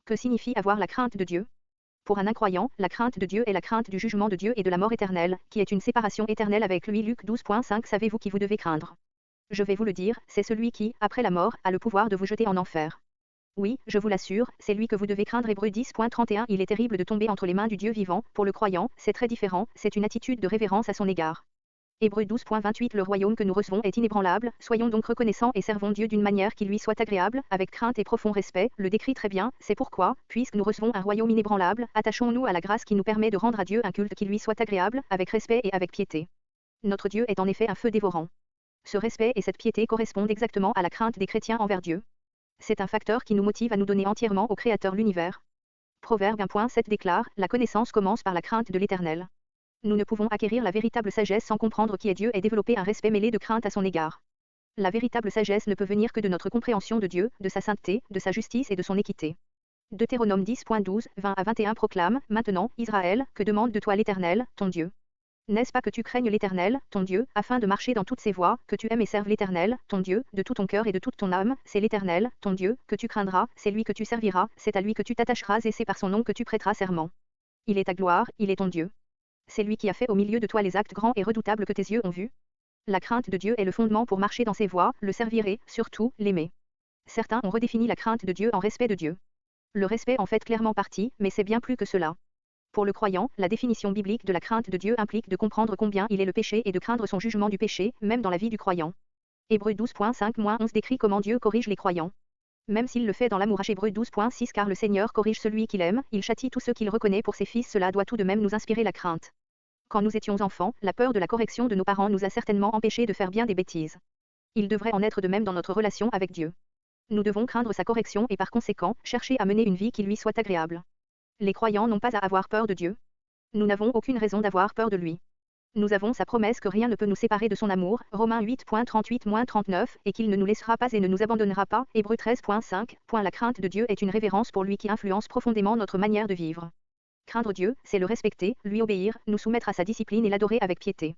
Que signifie avoir la crainte de Dieu? Pour un incroyant, la crainte de Dieu est la crainte du jugement de Dieu et de la mort éternelle, qui est une séparation éternelle avec lui. Luc 12.5. Savez-vous qui vous devez craindre? Je vais vous le dire, c'est celui qui, après la mort, a le pouvoir de vous jeter en enfer. Oui, je vous l'assure, c'est lui que vous devez craindre. Hébreux 10.31. Il est terrible de tomber entre les mains du Dieu vivant. Pour le croyant, c'est très différent, c'est une attitude de révérence à son égard. Hébreux 12.28. Le royaume que nous recevons est inébranlable, soyons donc reconnaissants et servons Dieu d'une manière qui lui soit agréable, avec crainte et profond respect. Le décrit très bien, c'est pourquoi, puisque nous recevons un royaume inébranlable, attachons-nous à la grâce qui nous permet de rendre à Dieu un culte qui lui soit agréable, avec respect et avec piété. Notre Dieu est en effet un feu dévorant. Ce respect et cette piété correspondent exactement à la crainte des chrétiens envers Dieu. C'est un facteur qui nous motive à nous donner entièrement au Créateur l'univers. Proverbe 1.7 déclare, la connaissance commence par la crainte de l'Éternel. Nous ne pouvons acquérir la véritable sagesse sans comprendre qui est Dieu et développer un respect mêlé de crainte à son égard. La véritable sagesse ne peut venir que de notre compréhension de Dieu, de sa sainteté, de sa justice et de son équité. Deutéronome 10.12, 20 à 21 proclame, maintenant, Israël, que demande de toi l'Éternel, ton Dieu? N'est-ce pas que tu craignes l'Éternel, ton Dieu, afin de marcher dans toutes ses voies, que tu aimes et serves l'Éternel, ton Dieu, de tout ton cœur et de toute ton âme, c'est l'Éternel, ton Dieu, que tu craindras, c'est lui que tu serviras, c'est à lui que tu t'attacheras et c'est par son nom que tu prêteras serment. Il est ta gloire, il est ton Dieu. C'est lui qui a fait au milieu de toi les actes grands et redoutables que tes yeux ont vus. La crainte de Dieu est le fondement pour marcher dans ses voies, le servir et, surtout, l'aimer. Certains ont redéfini la crainte de Dieu en respect de Dieu. Le respect en fait clairement partie, mais c'est bien plus que cela. Pour le croyant, la définition biblique de la crainte de Dieu implique de comprendre combien il est le péché et de craindre son jugement du péché, même dans la vie du croyant. Hébreux 12.5-11 décrit comment Dieu corrige les croyants. Même s'il le fait dans l'amour. Hébreux 12.6 car le Seigneur corrige celui qu'il aime, il châtie tous ceux qu'il reconnaît pour ses fils. Cela doit tout de même nous inspirer la crainte. Quand nous étions enfants, la peur de la correction de nos parents nous a certainement empêchés de faire bien des bêtises. Il devrait en être de même dans notre relation avec Dieu. Nous devons craindre sa correction et par conséquent, chercher à mener une vie qui lui soit agréable. Les croyants n'ont pas à avoir peur de Dieu. Nous n'avons aucune raison d'avoir peur de lui. Nous avons sa promesse que rien ne peut nous séparer de son amour, Romains 8.38-39, et qu'il ne nous laissera pas et ne nous abandonnera pas, Hébreux 13.5. La crainte de Dieu est une révérence pour lui qui influence profondément notre manière de vivre. Craindre Dieu, c'est le respecter, lui obéir, nous soumettre à sa discipline et l'adorer avec piété.